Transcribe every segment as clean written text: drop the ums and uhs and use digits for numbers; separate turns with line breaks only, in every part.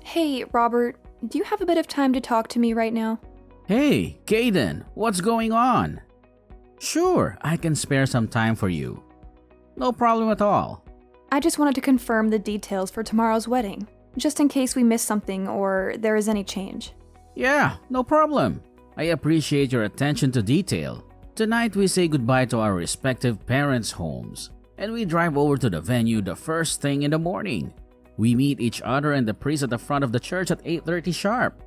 Hey, Robert, do you have a bit of time to talk to me right now?
Hey, Caden, what's going on? Sure, I can spare some time for you. No problem at all.
I just wanted to confirm the details for tomorrow's wedding, just in case we miss something or there is any change.
Yeah, no problem. I appreciate your attention to detail. Tonight we say goodbye to our respective parents' homes, and we drive over to the venue the first thing in the morning. We meet each other and the priest at the front of the church at 8:30 sharp.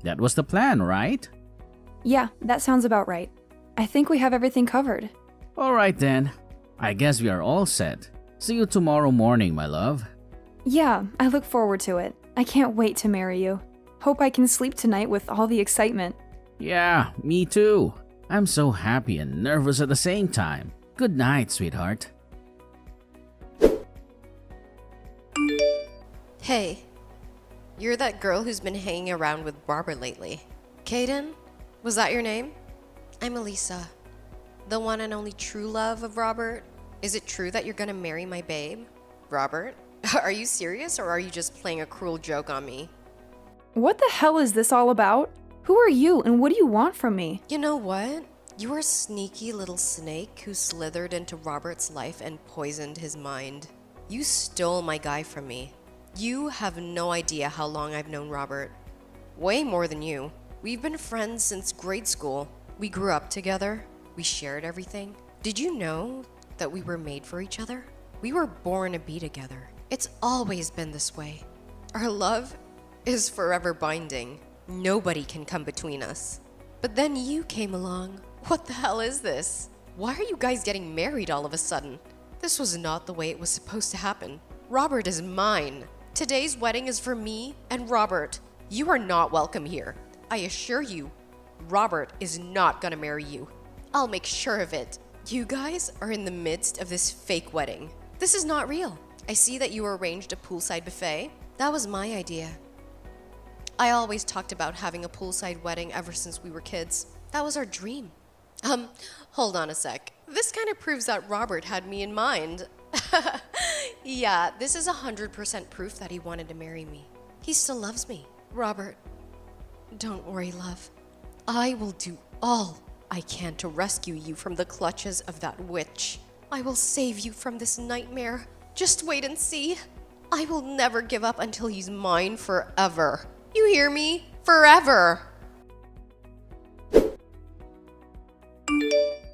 That was the plan, right?
Yeah, that sounds about right. I think we have everything covered.
Alright then. I guess we are all set. See you tomorrow morning, my love.
Yeah, I look forward to it. I can't wait to marry you. Hope I can sleep tonight with all the excitement.
Yeah, me too. I'm so happy and nervous at the same time. Good night, sweetheart.
Hey, you're that girl who's been hanging around with Robert lately. Caden? Was that your name? I'm Elisa, the one and only true love of Robert. Is it true that you're gonna marry my babe, Robert? Are you serious or are you just playing a cruel joke on me?
What the hell is this all about? Who are you and what do you want from me?
You know what? You are a sneaky little snake who slithered into Robert's life and poisoned his mind. You stole my guy from me. You have no idea how long I've known Robert. Way more than you. We've been friends since grade school. We grew up together. We shared everything. Did you know that we were made for each other? We were born to be together. It's always been this way. Our love is forever binding. Nobody can come between us. But then you came along. What the hell is this? Why are you guys getting married all of a sudden? This was not the way it was supposed to happen. Robert is mine. Today's wedding is for me and Robert. You are not welcome here. I assure you, Robert is not gonna marry you. I'll make sure of it. You guys are in the midst of this fake wedding. This is not real. I see that you arranged a poolside buffet. That was my idea. I always talked about having a poolside wedding ever since we were kids. That was our dream. Hold on a sec. This kind of proves that Robert had me in mind. Yeah, this is 100% proof that he wanted to marry me. He still loves me. Robert, don't worry, love. I will do all I can to rescue you from the clutches of that witch. I will save you from this nightmare. Just wait and see. I will never give up until he's mine forever. You hear me? Forever.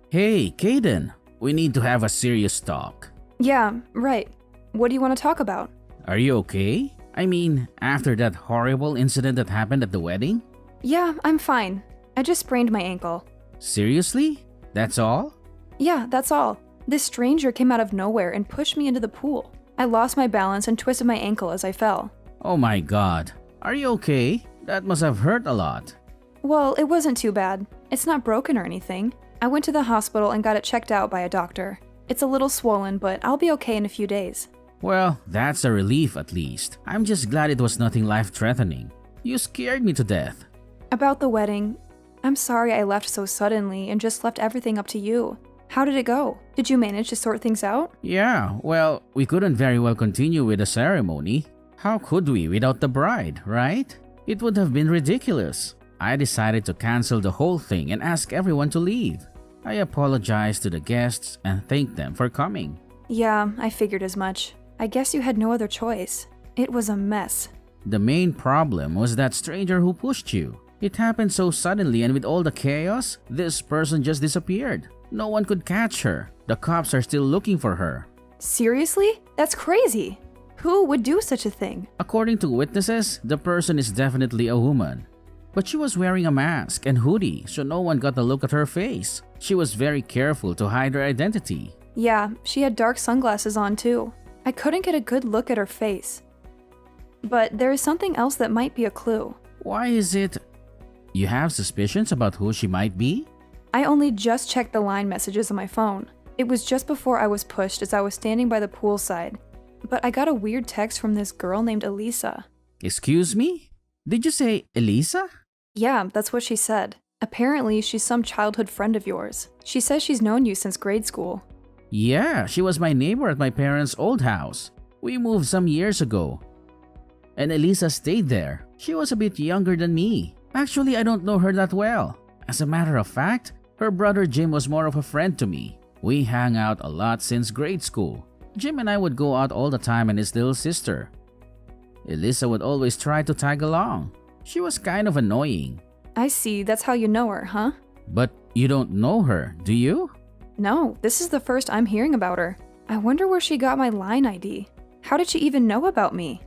Hey, Caden, we need to have a serious talk.
Yeah, right. What do you want to talk about?
Are you okay? I mean, after that horrible incident that happened at the wedding?
Yeah, I'm fine. I just sprained my ankle.
Seriously? That's all?
Yeah, that's all. This stranger came out of nowhere and pushed me into the pool. I lost my balance and twisted my ankle as I fell.
Oh my god. Are you okay? That must have hurt a lot.
Well, it wasn't too bad. It's not broken or anything. I went to the hospital and got it checked out by a doctor. It's a little swollen, but I'll be okay in a few days.
Well, that's a relief at least. I'm just glad it was nothing life-threatening. You scared me to death.
About the wedding, I'm sorry I left so suddenly and just left everything up to you. How did it go? Did you manage to sort things out?
Yeah, well, we couldn't very well continue with the ceremony. How could we without the bride, right? It would have been ridiculous. I decided to cancel the whole thing and ask everyone to leave. I apologized to the guests and thanked them for coming.
Yeah, I figured as much. I guess you had no other choice. It was a mess.
The main problem was that stranger who pushed you. It happened so suddenly, and with all the chaos, this person just disappeared. No one could catch her. The cops are still looking for her.
Seriously? That's crazy. Who would do such a thing?
According to witnesses, the person is definitely a woman. But she was wearing a mask and hoodie, so no one got a look at her face. She was very careful to hide her identity.
Yeah, she had dark sunglasses on too. I couldn't get a good look at her face. But there is something else that might be a clue.
Why is it? You have suspicions about who she might be?
I only just checked the line messages on my phone. It was just before I was pushed as I was standing by the poolside. But I got a weird text from this girl named Elisa.
Excuse me? Did you say Elisa?
Yeah, that's what she said. Apparently, she's some childhood friend of yours. She says she's known you since grade school.
Yeah, she was my neighbor at my parents' old house. We moved some years ago. and Elisa stayed there. She was a bit younger than me. Actually, I don't know her that well. As a matter of fact, her brother Jim was more of a friend to me. We hung out a lot since grade school. Jim and I would go out all the time, and his little sister, Elisa, would always try to tag along. She was kind of annoying.
I see, that's how you know her, huh?
But you don't know her, do you?
No, this is the first I'm hearing about her. I wonder where she got my line ID. How did she even know about me?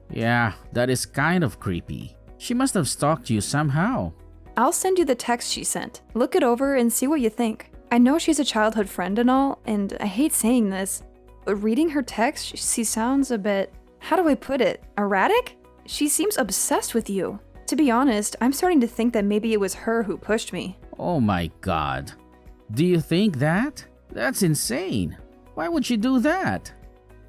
Yeah, that is kind of creepy. She must have stalked you somehow.
I'll send you the text she sent. Look it over and see what you think. I know she's a childhood friend and all, and I hate saying this, but reading her text, she sounds a bit, how do I put it, erratic? She seems obsessed with you. To be honest, I'm starting to think that maybe it was her who pushed me.
Oh my god. Do you think that? That's insane. Why would she do that?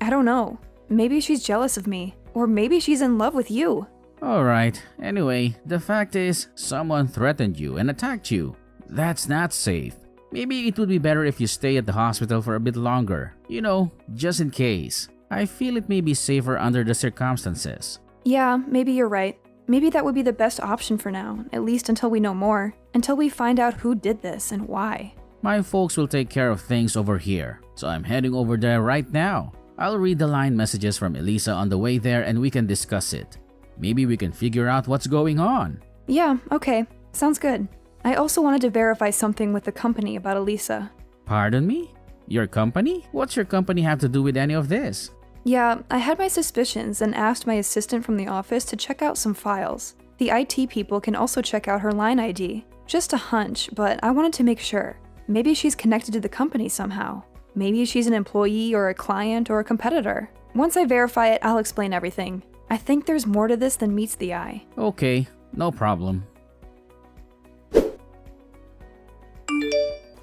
I don't know. Maybe she's jealous of me, or maybe she's in love with you.
Alright, anyway, the fact is, someone threatened you and attacked you. That's not safe. Maybe it would be better if you stay at the hospital for a bit longer. You know, just in case. I feel it may be safer under the circumstances.
Yeah, maybe you're right. Maybe that would be the best option for now, at least until we know more. Until we find out who did this and why.
My folks will take care of things over here, so I'm heading over there right now. I'll read the line messages from Elisa on the way there and we can discuss it. Maybe we can figure out what's going on.
Yeah, okay. Sounds good. I also wanted to verify something with the company about Elisa.
Pardon me? Your company? What's your company have to do with any of this?
Yeah, I had my suspicions and asked my assistant from the office to check out some files. The IT people can also check out her line ID. Just a hunch, but I wanted to make sure. Maybe she's connected to the company somehow. Maybe she's an employee or a client or a competitor. Once I verify it, I'll explain everything. I think there's more to this than meets the eye.
Okay, no problem.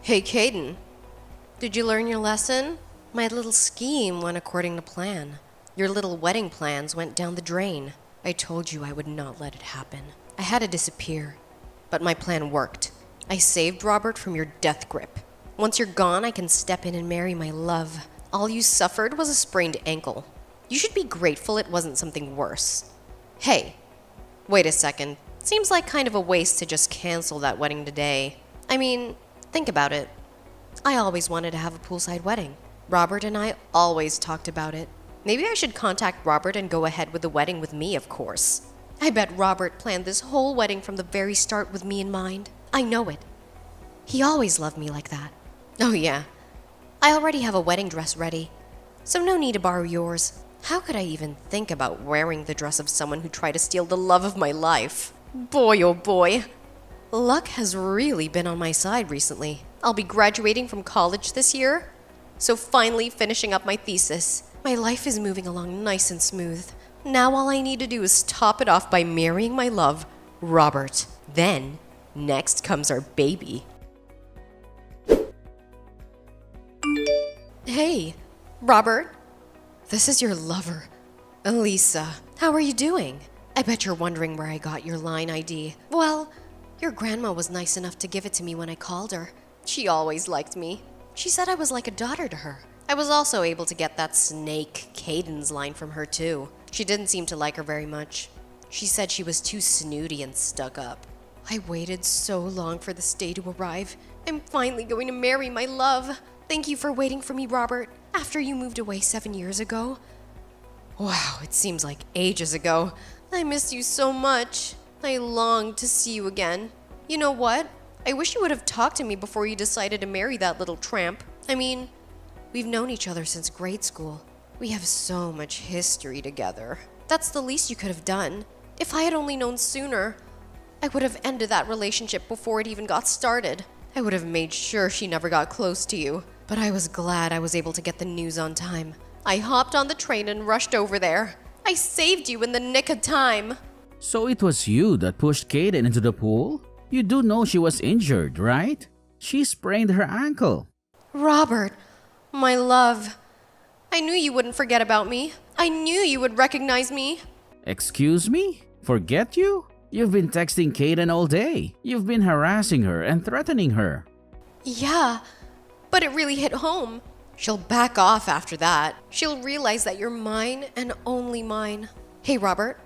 Hey, Caden. Did you learn your lesson? My little scheme went according to plan. Your little wedding plans went down the drain. I told you I would not let it happen. I had to disappear. But my plan worked. I saved Robert from your death grip. Once you're gone, I can step in and marry my love. All you suffered was a sprained ankle. You should be grateful it wasn't something worse. Hey, wait a second. Seems like kind of a waste to just cancel that wedding today. I mean, think about it. I always wanted to have a poolside wedding. Robert and I always talked about it. Maybe I should contact Robert and go ahead with the wedding with me, of course. I bet Robert planned this whole wedding from the very start with me in mind. I know it. He always loved me like that. Oh yeah, I already have a wedding dress ready, so no need to borrow yours. How could I even think about wearing the dress of someone who tried to steal the love of my life? Boy, oh boy. Luck has really been on my side recently. I'll be graduating from college this year, so finally finishing up my thesis. My life is moving along nice and smooth. Now all I need to do is top it off by marrying my love, Robert. Then, next comes our baby. Hey, Robert. This is your lover, Elisa. How are you doing? I bet you're wondering where I got your line ID. Well, your grandma was nice enough to give it to me when I called her. She always liked me. She said I was like a daughter to her. I was also able to get that snake Caden's line from her too. She didn't seem to like her very much. She said she was too snooty and stuck up. I waited so long for this day to arrive. I'm finally going to marry my love. Thank you for waiting for me, Robert, after you moved away 7 years ago. Wow, it seems like ages ago. I miss you so much. I long to see you again. You know what? I wish you would have talked to me before you decided to marry that little tramp. I mean, we've known each other since grade school. We have so much history together. That's the least you could have done. If I had only known sooner, I would have ended that relationship before it even got started. I would have made sure she never got close to you. But I was glad I was able to get the news on time. I hopped on the train and rushed over there. I saved you in the nick of time.
So it was you that pushed Caden into the pool? You do know she was injured, right? She sprained her ankle.
Robert, my love. I knew you wouldn't forget about me. I knew you would recognize me.
Excuse me? Forget you? You've been texting Caden all day. You've been harassing her and threatening her.
Yeah, but it really hit home. She'll back off after that. She'll realize that you're mine and only mine. Hey, Robert,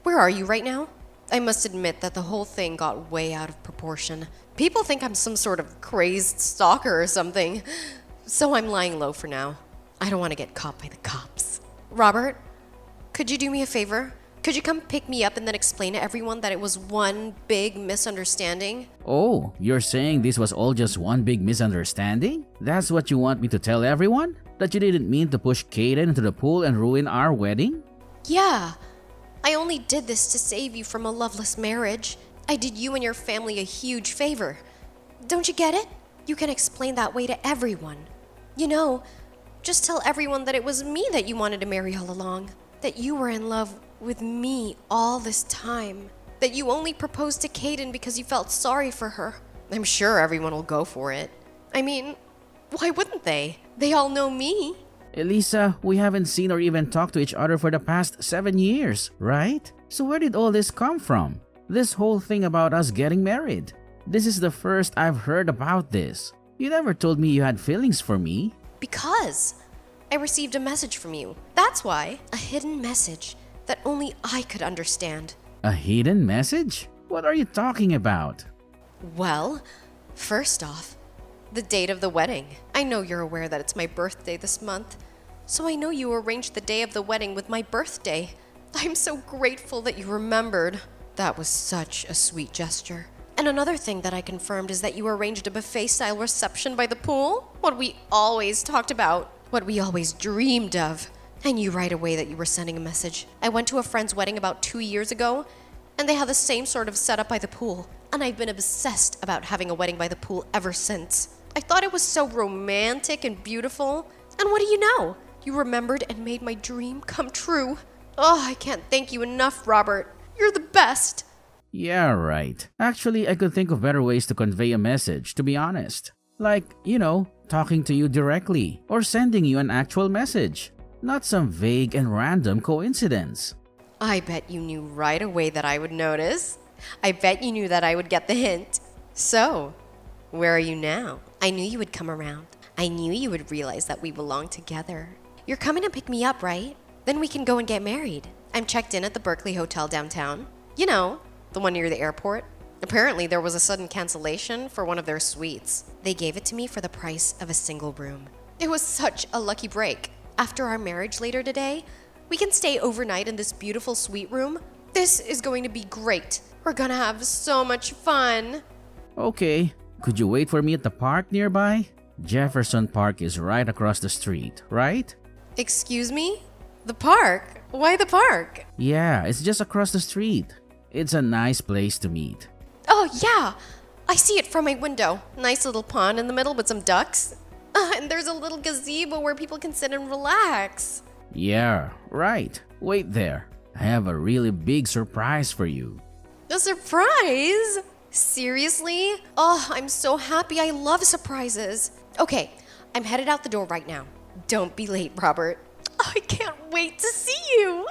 Where are you right now? I must admit that the whole thing got way out of proportion. People think I'm some sort of crazed stalker or something. So I'm lying low for now. I don't want to get caught by the cops. Robert, could you do me a favor? Could you come pick me up and then explain to everyone that it was one big misunderstanding?
Oh, you're saying this was all just one big misunderstanding? That's what you want me to tell everyone? That you didn't mean to push Kaden into the pool and ruin our wedding?
Yeah. I only did this to save you from a loveless marriage. I did you and your family a huge favor. Don't you get it? You can explain that way to everyone. You know, just tell everyone that it was me that you wanted to marry all along. That you were in love with me all this time. That you only proposed to Kaden because you felt sorry for her. I'm sure everyone will go for it. I mean, why wouldn't they? They all know me.
Elisa, we haven't seen or even talked to each other for the past 7 years, right? So where did all this come from? This whole thing about us getting married. This is the first I've heard about this. You never told me you had feelings for me.
Because I received a message from you. That's why. A hidden message that only I could understand.
A hidden message? What are you talking about?
Well, first off, the date of the wedding. I know you're aware that it's my birthday this month, so I know you arranged the day of the wedding with my birthday. I'm so grateful that you remembered. That was such a sweet gesture. And another thing that I confirmed is that you arranged a buffet-style reception by the pool. What we always talked about. What we always dreamed of. I knew right away that you were sending a message. I went to a friend's wedding about 2 years ago, and they had the same sort of setup by the pool. And I've been obsessed about having a wedding by the pool ever since. I thought it was so romantic and beautiful. And what do you know? You remembered and made my dream come true. Oh, I can't thank you enough, Robert. You're the best.
Yeah, right. Actually, I could think of better ways to convey a message, to be honest. Like, talking to you directly or sending you an actual message. Not some vague and random coincidence.
I bet you knew right away that I would notice. I bet you knew that I would get the hint. So, where are you now? I knew you would come around. I knew you would realize that we belong together. You're coming to pick me up, right? Then we can go and get married. I'm checked in at the Berkeley Hotel downtown. You know, the one near the airport. Apparently, there was a sudden cancellation for one of their suites. They gave it to me for the price of a single room. It was such a lucky break. After our marriage later today, we can stay overnight in this beautiful suite room. This is going to be great. We're gonna have so much fun.
Okay, could you wait for me at the park nearby? Jefferson Park is right across the street, right?
Excuse me? The park? Why the park?
Yeah, it's just across the street. It's a nice place to meet.
Oh, yeah. I see it from my window. Nice little pond in the middle with some ducks. And there's a little gazebo where people can sit and relax.
Yeah, right. Wait there. I have a really big surprise for you.
A surprise? Seriously? Oh, I'm so happy. I love surprises. Okay, I'm headed out the door right now. Don't be late, Robert. Oh, I can't wait to see you.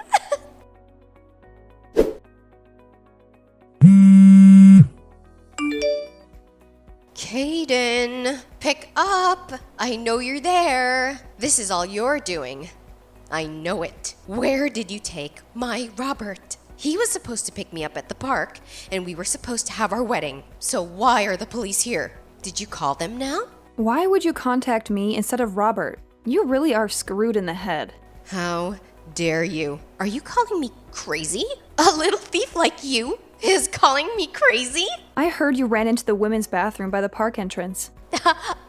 Kaden, pick up. I know you're there. This is all you're doing. I know it. Where did you take my Robert? He was supposed to pick me up at the park, and we were supposed to have our wedding. So why are the police here? Did you call them now?
Why would you contact me instead of Robert? You really are screwed in the head.
How dare you? Are you calling me crazy? A little thief like you is calling me crazy?
I heard you ran into the women's bathroom by the park entrance.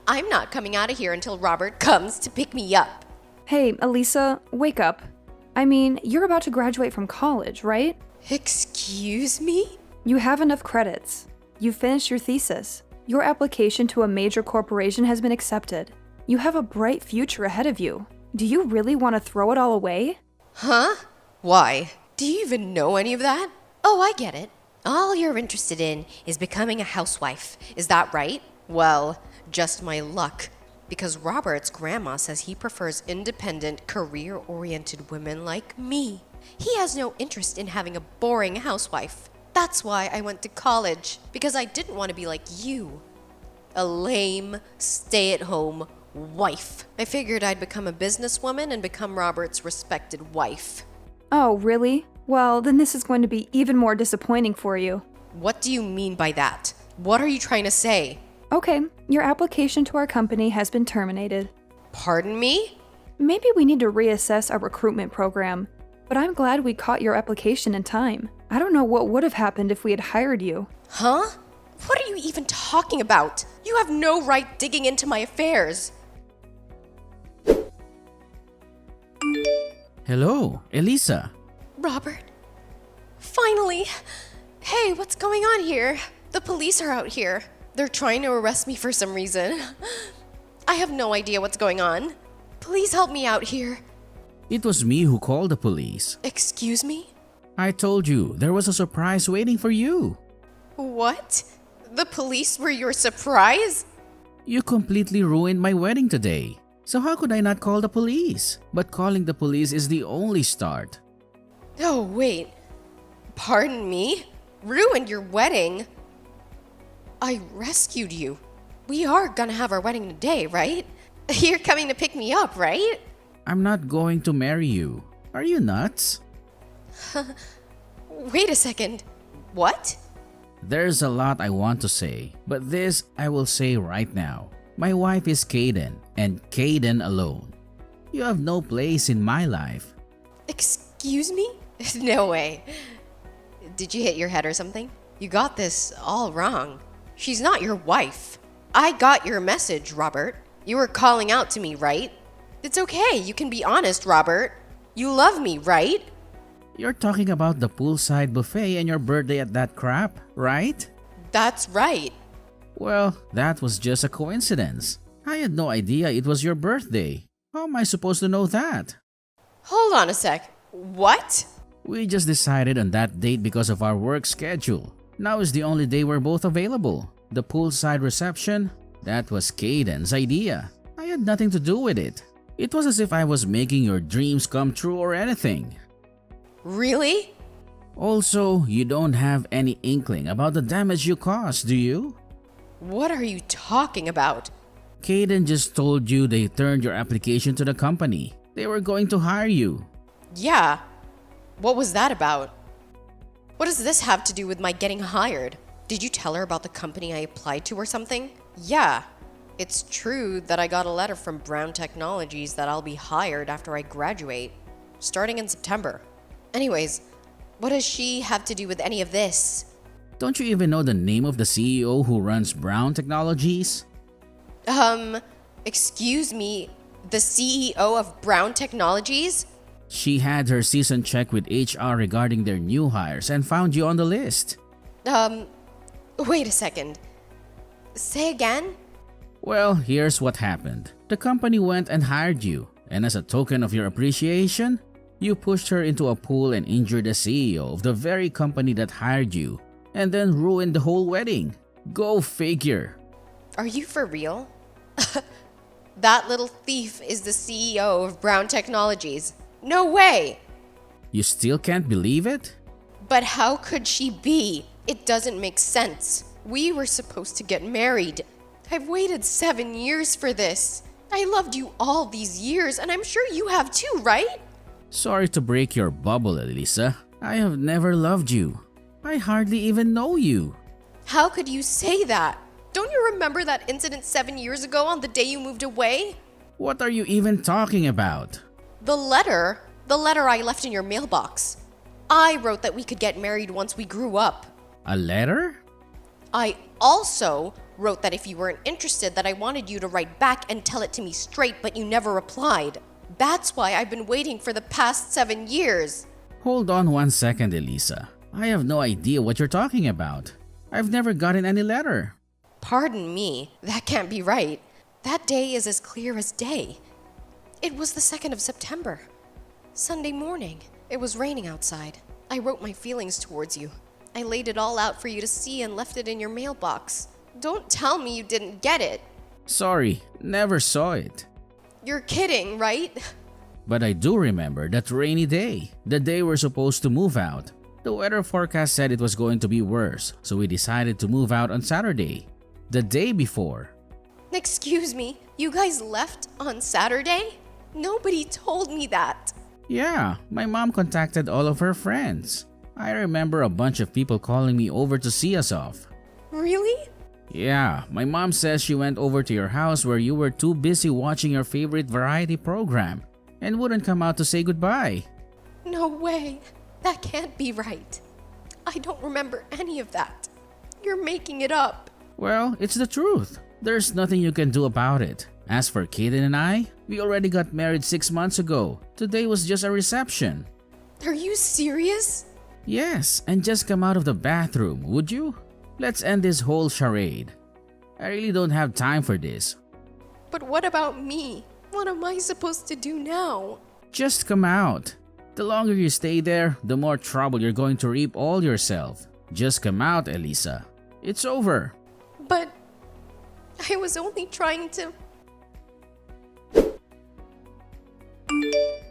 I'm not coming out of here until Robert comes to pick me up.
Hey, Elisa, wake up. I mean, you're about to graduate from college, right?
Excuse me?
You have enough credits. You finished your thesis. Your application to a major corporation has been accepted. You have a bright future ahead of you. Do you really want to throw it all away?
Huh? Why? Do you even know any of that? Oh, I get it. All you're interested in is becoming a housewife. Is that right? Well, just my luck. Because Robert's grandma says he prefers independent, career-oriented women like me. He has no interest in having a boring housewife. That's why I went to college. Because I didn't want to be like you. A lame, stay-at-home wife. I figured I'd become a businesswoman and become Robert's respected wife.
Oh, really? Well, then this is going to be even more disappointing for you.
What do you mean by that? What are you trying to say?
Okay, your application to our company has been terminated.
Pardon me?
Maybe we need to reassess our recruitment program, but I'm glad we caught your application in time. I don't know what would have happened if we had hired you.
Huh? What are you even talking about? You have no right digging into my affairs.
Hello, Elisa.
Robert? Finally! Hey, what's going on here? The police are out here. They're trying to arrest me for some reason. I have no idea what's going on. Please help me out here.
It was me who called the police.
Excuse me?
I told you there was a surprise waiting for you.
What? The police were your surprise?
You completely ruined my wedding today. So how could I not call the police? But calling the police is the only start.
Oh, wait. Pardon me? Ruined your wedding? I rescued you. We are gonna have our wedding today, right? You're coming to pick me up, right?
I'm not going to marry you. Are you nuts?
Wait a second. What?
There's a lot I want to say, but this I will say right now. My wife is Kaden, and Kaden alone. You have no place in my life.
Excuse me? No way. Did you hit your head or something? You got this all wrong. She's not your wife. I got your message, Robert. You were calling out to me, right? It's okay. You can be honest, Robert. You love me, right?
You're talking about the poolside buffet and your birthday at that crap, right?
That's right.
Well, that was just a coincidence. I had no idea it was your birthday. How am I supposed to know that?
Hold on a sec. What?
We just decided on that date because of our work schedule. Now is the only day we're both available. The poolside reception, that was Kaden's idea. I had nothing to do with it. It was as if I was making your dreams come true or anything.
Really?
Also, you don't have any inkling about the damage you caused, do you?
What are you talking about?
Kaden just told you they turned your application to the company. They were going to hire you.
Yeah. What was that about? What does this have to do with my getting hired? Did you tell her about the company I applied to or something? Yeah. It's true that I got a letter from Brown Technologies that I'll be hired after I graduate, starting in September. Anyways, what does she have to do with any of this?
Don't you even know the name of the CEO who runs Brown Technologies?
Excuse me, the CEO of Brown Technologies?
She had her season check with HR regarding their new hires and found you on the list.
Wait a second. Say again?
Well, here's what happened. The company went and hired you, and as a token of your appreciation, you pushed her into a pool and injured the CEO of the very company that hired you, and then ruined the whole wedding. Go figure.
Are you for real? That little thief is the CEO of Brown Technologies. No way!
You still can't believe it?
But how could she be? It doesn't make sense. We were supposed to get married. I've waited 7 years for this. I loved you all these years, and I'm sure you have too, right?
Sorry to break your bubble, Elisa. I have never loved you. I hardly even know you.
How could you say that? Don't you remember that incident 7 years ago on the day you moved away?
What are you even talking about?
The letter I left in your mailbox. I wrote that we could get married once we grew up.
A letter?
I also wrote that if you weren't interested, that I wanted you to write back and tell it to me straight, but you never replied. That's why I've been waiting for the past 7 years.
Hold on 1 second, Elisa. I have no idea what you're talking about. I've never gotten any letter.
Pardon me, that can't be right. That day is as clear as day. It was the 2nd of September. Sunday morning. It was raining outside. I wrote my feelings towards you. I laid it all out for you to see and left it in your mailbox. Don't tell me you didn't get it.
Sorry, never saw it.
You're kidding, right?
But I do remember that rainy day, the day we're supposed to move out. The weather forecast said it was going to be worse, so we decided to move out on Saturday, the day before.
Excuse me, you guys left on Saturday? Nobody told me that.
Yeah, my mom contacted all of her friends. I remember a bunch of people calling me over to see us off.
Really?
Yeah, my mom says she went over to your house where you were too busy watching your favorite variety program and wouldn't come out to say goodbye.
No way. That can't be right. I don't remember any of that. You're making it up.
Well, it's the truth. There's nothing you can do about it. As for Kaden and I, we already got married 6 months ago. Today was just a reception.
Are you serious?
Yes, and just come out of the bathroom, would you? Let's end this whole charade. I really don't have time for this.
But what about me? What am I supposed to do now?
Just come out. The longer you stay there, the more trouble you're going to reap all yourself. Just come out, Elisa. It's over.
But I was only trying to...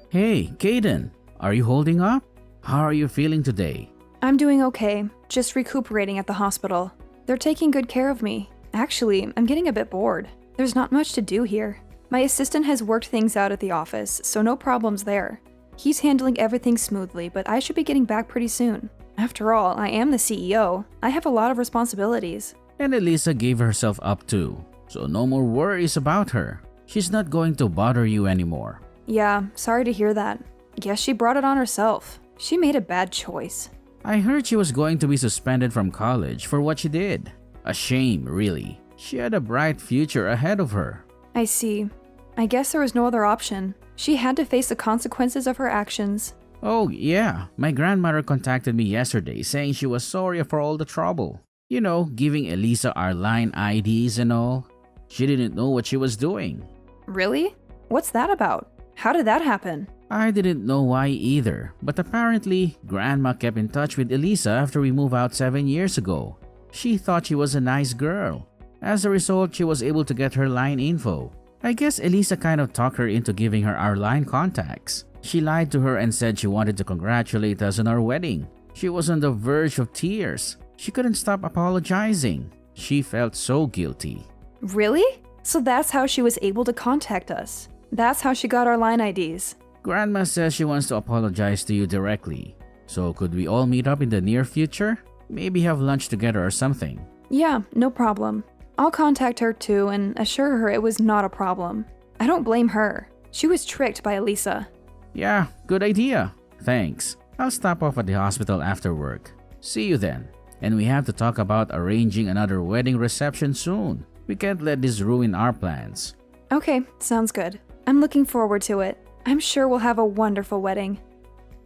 Hey, Kaden, are you holding up? How are you feeling today?
I'm doing okay, just recuperating at the hospital. They're taking good care of me. Actually, I'm getting a bit bored. There's not much to do here. My assistant has worked things out at the office, so no problems there. He's handling everything smoothly, but I should be getting back pretty soon. After all, I am the CEO. I have a lot of responsibilities.
And Elisa gave herself up too, so no more worries about her. She's not going to bother you anymore.
Yeah, sorry to hear that. Guess she brought it on herself. She made a bad choice.
I heard she was going to be suspended from college for what she did. A shame, really. She had a bright future ahead of her.
I see. I guess there was no other option. She had to face the consequences of her actions.
Oh, yeah. My grandmother contacted me yesterday saying she was sorry for all the trouble. You know, giving Elisa our line IDs and all. She didn't know what she was doing.
Really? What's that about? How did that happen?
I didn't know why either, but apparently, Grandma kept in touch with Elisa after we moved out 7 years ago. She thought she was a nice girl. As a result, she was able to get her line info. I guess Elisa kind of talked her into giving her our line contacts. She lied to her and said she wanted to congratulate us on our wedding. She was on the verge of tears. She couldn't stop apologizing. She felt so guilty.
Really? So that's how she was able to contact us. That's how she got our line IDs.
Grandma says she wants to apologize to you directly. So could we all meet up in the near future? Maybe have lunch together or something.
Yeah, no problem. I'll contact her too and assure her it was not a problem. I don't blame her. She was tricked by Elisa.
Yeah, good idea. Thanks. I'll stop off at the hospital after work. See you then. And we have to talk about arranging another wedding reception soon. We can't let this ruin our plans.
Okay, sounds good. I'm looking forward to it. I'm sure we'll have a wonderful wedding.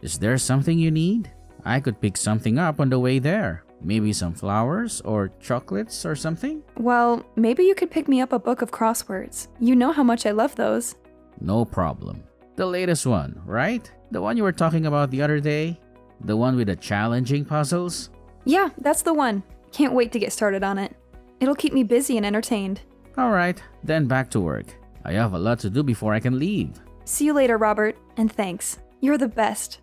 Is there something you need? I could pick something up on the way there. Maybe some flowers or chocolates or something?
Well, maybe you could pick me up a book of crosswords. You know how much I love those.
No problem. The latest one, right? The one you were talking about the other day? The one with the challenging puzzles?
Yeah, that's the one. Can't wait to get started on it. It'll keep me busy and entertained.
Alright, then back to work. I have a lot to do before I can leave.
See you later, Robert, and thanks. You're the best.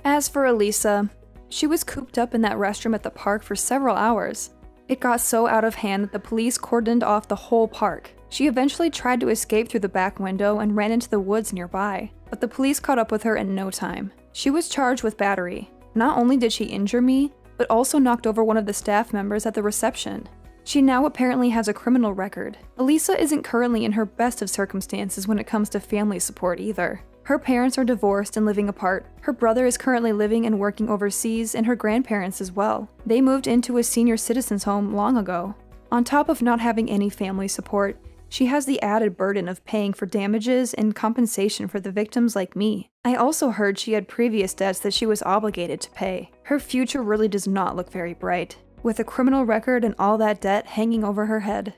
As for Elisa, she was cooped up in that restroom at the park for several hours. It got so out of hand that the police cordoned off the whole park. She eventually tried to escape through the back window and ran into the woods nearby, but the police caught up with her in no time. She was charged with battery. Not only did she injure me, but also knocked over one of the staff members at the reception. She now apparently has a criminal record. Elisa isn't currently in her best of circumstances when it comes to family support either. Her parents are divorced and living apart. Her brother is currently living and working overseas, and her grandparents as well. They moved into a senior citizens home long ago. On top of not having any family support, she has the added burden of paying for damages and compensation for the victims like me. I also heard she had previous debts that she was obligated to pay. Her future really does not look very bright, with a criminal record and all that debt hanging over her head.